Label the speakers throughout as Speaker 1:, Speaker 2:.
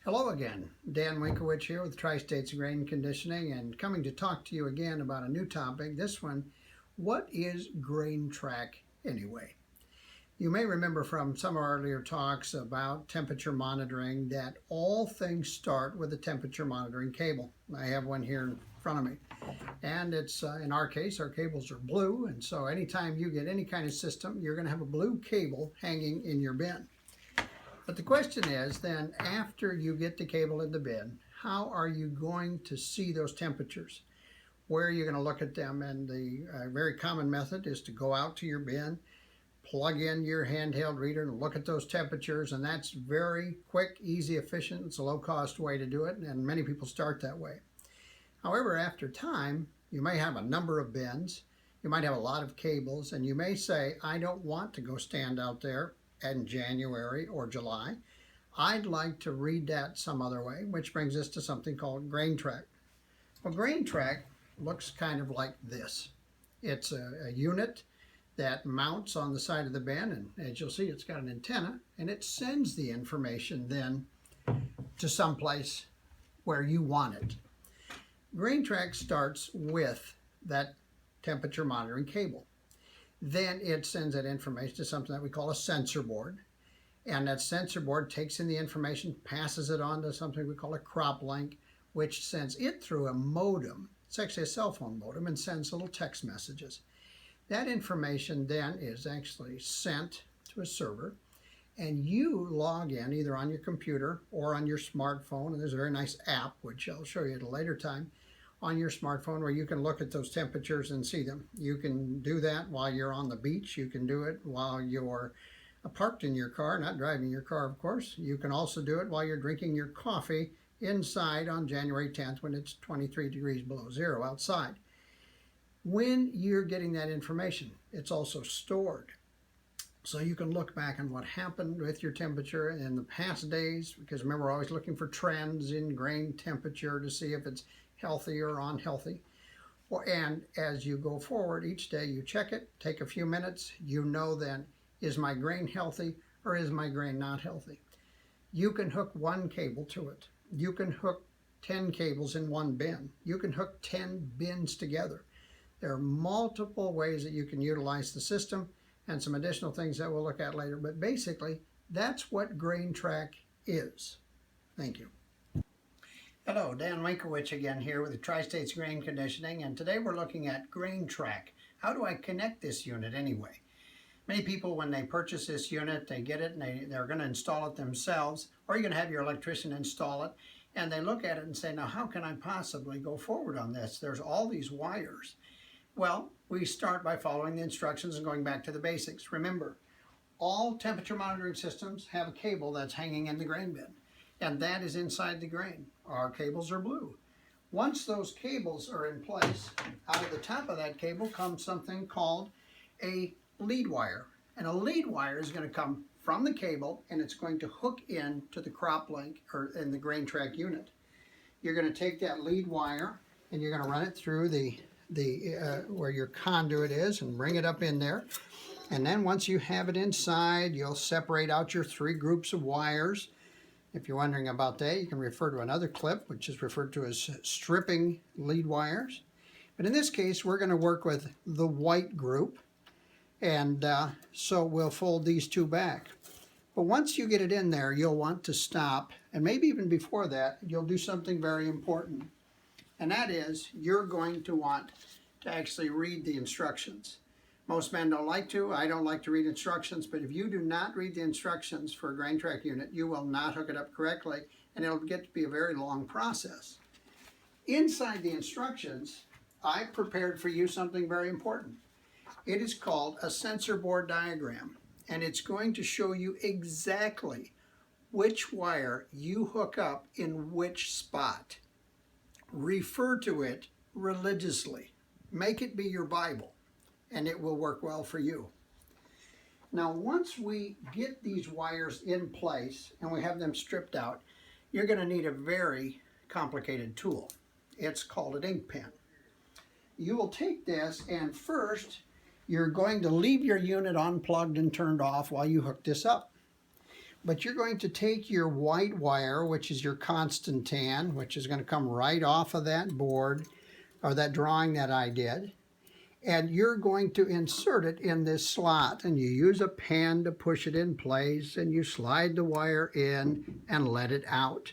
Speaker 1: Hello again, Dan Winkowitsch here with Tri-States Grain Conditioning and coming to talk to you again about a new topic. This one, what is Grain Trac anyway? You may remember from some of our earlier talks about temperature monitoring that all things start with a temperature monitoring cable. I have one here in front of me. And it's, in our case, our cables are blue, and so anytime you get any kind of system, you're going to have a blue cable hanging in your bin. But the question is then, after you get the cable in the bin, how are you going to see those temperatures? Where are you going to look at them? And the very common method is to go out to your bin, plug in your handheld reader and look at those temperatures, and that's very quick, easy, efficient. It's a low-cost way to do it, and many people start that way. However, after time, you may have a number of bins, you might have a lot of cables, and you may say, I don't want to go stand out there in January or July. I'd like to read that some other way, which brings us to something called Grain Trac. Well, Grain Trac looks kind of like this. It's a unit that mounts on the side of the bin, and as you'll see, it's got an antenna, and it sends the information then to someplace where you want it. Grain Trac starts with that temperature monitoring cable. Then it sends that information to something that we call a sensor board. And that sensor board takes in the information, passes it on to something we call a crop link, which sends it through a modem. It's actually a cell phone modem, and sends little text messages. That information then is actually sent to a server, and you log in either on your computer or on your smartphone. And there's a very nice app, which I'll show you at a later time, on your smartphone where you can look at those temperatures and see them. You can do that while you're on the beach. You can do it while you're parked in your car, not driving your car, of course. You can also do it while you're drinking your coffee inside on January 10th when it's 23 degrees below zero outside. When you're getting that information, it's also stored. So you can look back on what happened with your temperature in the past days, because remember, we're always looking for trends in grain temperature to see if it's healthy or unhealthy. And as you go forward each day, you check it, take a few minutes, you know then, is my grain healthy or is my grain not healthy? You can hook one cable to it. You can hook 10 cables in one bin. You can hook 10 bins together. There are multiple ways that you can utilize the system, and some additional things that we'll look at later. But basically, that's what Grain Trac is. Thank you. Hello, Dan Winkowitsch again here with the Tri-States Grain Conditioning, and today we're looking at Grain Trac. How do I connect this unit anyway? Many people, when they purchase this unit, they get it and they're going to install it themselves, or you're going to have your electrician install it, and they look at it and say, now how can I possibly go forward on this? There's all these wires. Well, we start by following the instructions and going back to the basics. Remember, all temperature monitoring systems have a cable that's hanging in the grain bin, and that is inside the grain. Our cables are blue. Once those cables are in place, out of the top of that cable comes something called a lead wire. And a lead wire is going to come from the cable, and it's going to hook in to the crop link or in the Grain Trac unit. You're going to take that lead wire and you're going to run it through where your conduit is and bring it up in there. And then once you have it inside, you'll separate out your three groups of wires. If you're wondering about that, you can refer to another clip, which is referred to as stripping lead wires. But in this case, we're going to work with the white group, and so we'll fold these two back. But once you get it in there, you'll want to stop, and maybe even before that, you'll do something very important. And that is, you're going to want to actually read the instructions. Most men don't like to. I don't like to read instructions, but if you do not read the instructions for a Grain Trac unit, you will not hook it up correctly, and it'll get to be a very long process. Inside the instructions, I prepared for you something very important. It is called a sensor board diagram, and it's going to show you exactly which wire you hook up in which spot. Refer to it religiously. Make it be your Bible, and it will work well for you. Now, once we get these wires in place and we have them stripped out, you're going to need a very complicated tool. It's called an ink pen. You will take this, and first you're going to leave your unit unplugged and turned off while you hook this up. But you're going to take your white wire, which is your constant tan, which is going to come right off of that board, or that drawing that I did, and you're going to insert it in this slot, and you use a pen to push it in place, and you slide the wire in and let it out.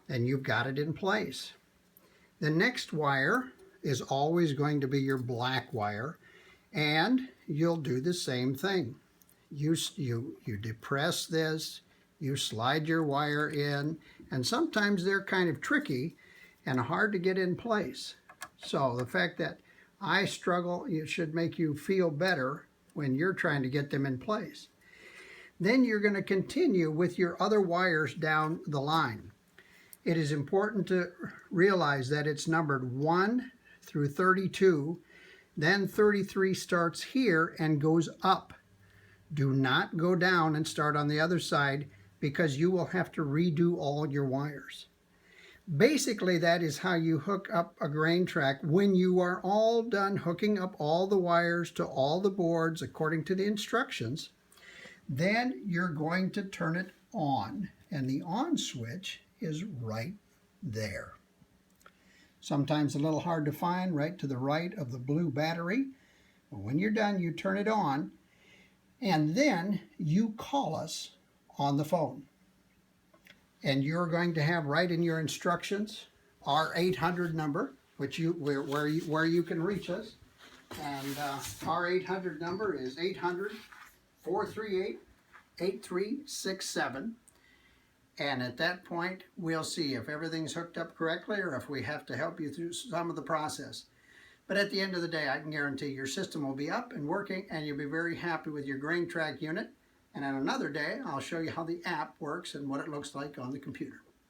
Speaker 1: Then you've got it in place. The next wire is always going to be your black wire, and you'll do the same thing. You depress this, you slide your wire in, and sometimes they're kind of tricky and hard to get in place. So the fact that I struggle, it should make you feel better when you're trying to get them in place. Then you're going to continue with your other wires down the line. It is important to realize that it's numbered 1 through 32, then 33 starts here and goes up. Do not go down and start on the other side, because you will have to redo all your wires. Basically, that is how you hook up a Grain Trac when you are all done hooking up all the wires to all the boards according to the instructions. Then you're going to turn it on, and the on switch is right there. Sometimes a little hard to find, right to the right of the blue battery. But when you're done, you turn it on, and then you call us on the phone. And you're going to have right in your instructions our 800 number, which where you can reach us. And our 800 number is 800-438-8367. And at that point, we'll see if everything's hooked up correctly or if we have to help you through some of the process. But at the end of the day, I can guarantee your system will be up and working, and you'll be very happy with your Grain Trac unit. And on another day, I'll show you how the app works and what it looks like on the computer.